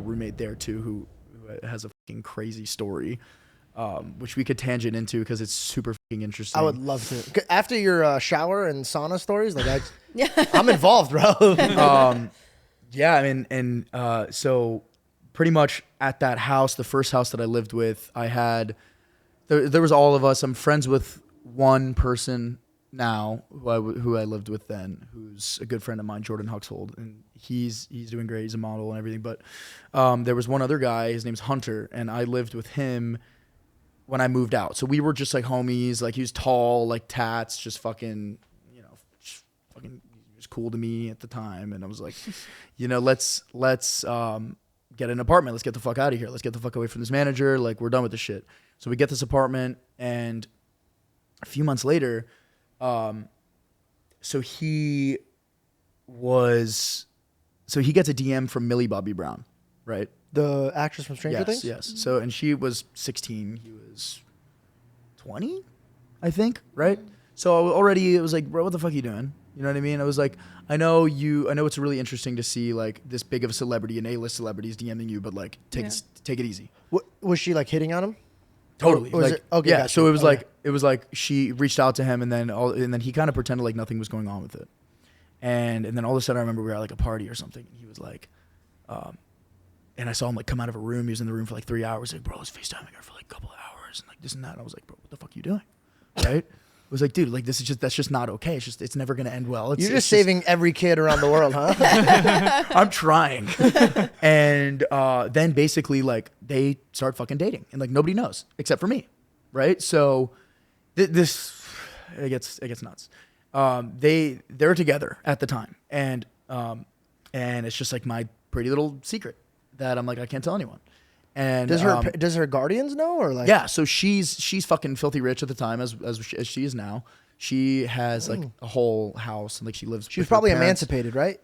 roommate there too who has a fucking crazy story, which we could tangent into because it's super fucking interesting. I would love to. After your shower and sauna stories, like I'm involved, bro. Yeah, I mean, and so pretty much at that house, the first house that I lived with, I had there was all of us. I'm friends with one person now who I lived with then, who's a good friend of mine, Jordan Huxhold, and he's doing great. He's a model and everything. But there was one other guy. His name's Hunter, and I lived with him when I moved out. So we were just like homies. Like he was tall, like tats, just fucking, just fucking. He was cool to me at the time, and I was like, let's get an apartment. Let's get the fuck out of here. Let's get the fuck away from this manager. Like we're done with this shit. So we get this apartment, and a few months later, so he gets a DM from Millie Bobby Brown, right? The actress from Stranger Things? Yes. So, and she was 16. He was 20, I think, right? So already it was like, bro, what the fuck are you doing? You know what I mean? I was like, I know it's really interesting to see like this big of a celebrity, an A-list celebrity is DMing you, but like take it easy. Was she like hitting on him? Totally. Okay. Yeah. So it was like she reached out to him, and then he kind of pretended like nothing was going on with it, and then all of a sudden I remember we were at like a party or something, and he was like, and I saw him like come out of a room. He was in the room for like 3 hours. Like, bro, I was FaceTiming her for like a couple of hours and like this and that. And I was like, bro, what the fuck are you doing? Right? I was like, dude, like that's just not okay. It's never gonna end well. You're just saving every kid around the world, huh? I'm trying. And then basically like they start fucking dating, and like nobody knows except for me, right? So this it gets nuts. They're together at the time, and it's just like my pretty little secret that I'm like I can't tell anyone. And does her guardians know, or like? Yeah, so she's fucking filthy rich at the time, as she is now. She has like a whole house, and like she lives. She's probably emancipated, right?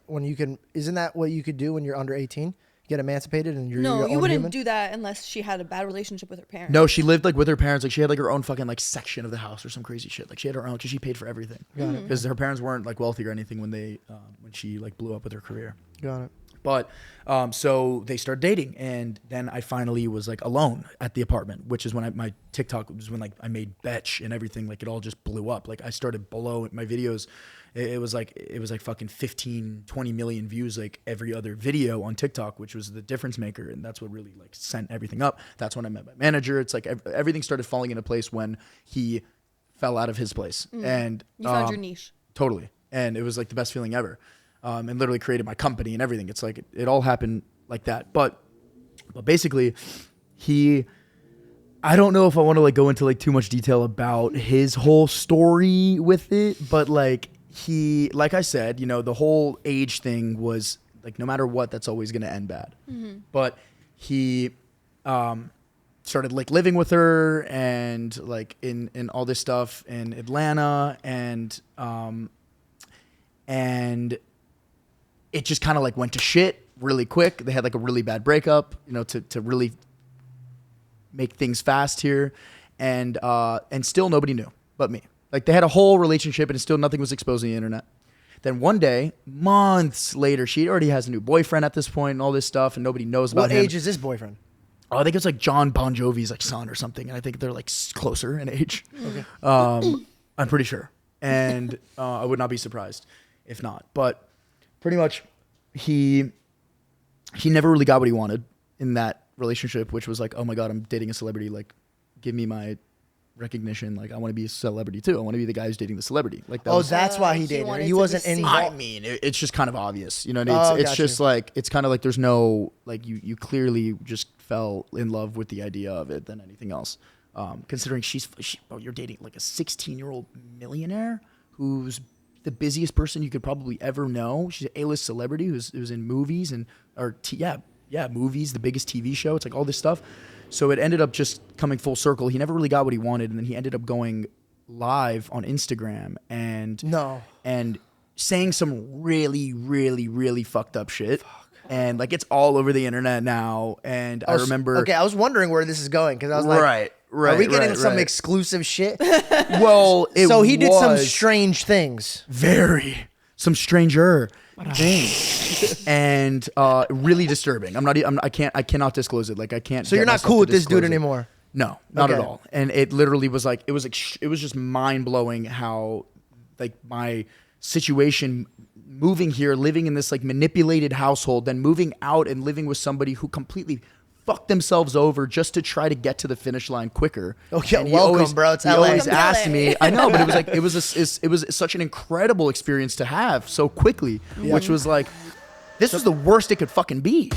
Isn't that what you could do when you're under 18? Get emancipated and you're your own you wouldn't human? do that unless she had a bad relationship with her parents. No, she lived like with her parents. Like she had like her own fucking like section of the house or some crazy shit. Like she had her own because she paid for everything. Because her parents weren't like wealthy or anything when she like blew up with her career. Got it. But so they started dating, and then I finally was like alone at the apartment, which is when my TikTok was when like I made Betch and everything. Like it all just blew up. Like I started below my videos. It was like fucking 15, 20 million views like every other video on TikTok, which was the difference maker, and that's what really like sent everything up. That's when I met my manager. It's like everything started falling into place when he fell out of his place, and you found your niche. Totally, and it was like the best feeling ever. And literally created my company and everything. It's like it all happened like that. But basically, I don't know if I want to like go into like too much detail about his whole story with it, but like like I said, the whole age thing was like no matter what, that's always going to end bad. Mm-hmm. But he started like living with her and like in all this stuff in Atlanta, and it just kind of like went to shit really quick. They had like a really bad breakup, to really make things fast here. And still nobody knew but me. Like they had a whole relationship and still nothing was exposed on the internet. Then one day, months later, she already has a new boyfriend at this point and all this stuff, and nobody knows about him. What age is this boyfriend? Oh, I think it's like John Bon Jovi's like son or something. And I think they're like closer in age. Okay. I'm pretty sure. And I would not be surprised if not. But pretty much, he never really got what he wanted in that relationship, which was like, oh my God, I'm dating a celebrity. Like, give me my recognition. Like, I want to be a celebrity too. I want to be the guy who's dating the celebrity. Like, that's why he dated her. He wasn't involved. I mean, it's just kind of obvious, It's just like it's kind of like there's no like you clearly just fell in love with the idea of it than anything else. Considering you're dating like a 16-year-old millionaire who's the busiest person you could probably ever know. She's an A-list celebrity who's in movies movies, the biggest TV show. It's like all this stuff. So it ended up just coming full circle. He never really got what he wanted, and then he ended up going live on Instagram and saying some really, really, really fucked up shit. And like it's all over the internet now. And I remember. Okay, I was wondering where this is going because I was like, right. Are we getting some exclusive shit? Well, so he did some strange things. Some stranger. thing, and really disturbing. I cannot disclose it. Like I can't. So you're get not myself cool to with this dude disclose it. anymore. No, not at Okay. all. And it literally was like it was just mind blowing how like my situation moving here, living in this like manipulated household, then moving out and living with somebody who completely fucked themselves over just to try to get to the finish line quicker. Oh, yeah, And he welcome, bro. It's he LA. always Welcome to asked LA. me. I know, but it was like it was such an incredible experience to have so quickly, which was like this was the worst it could fucking be.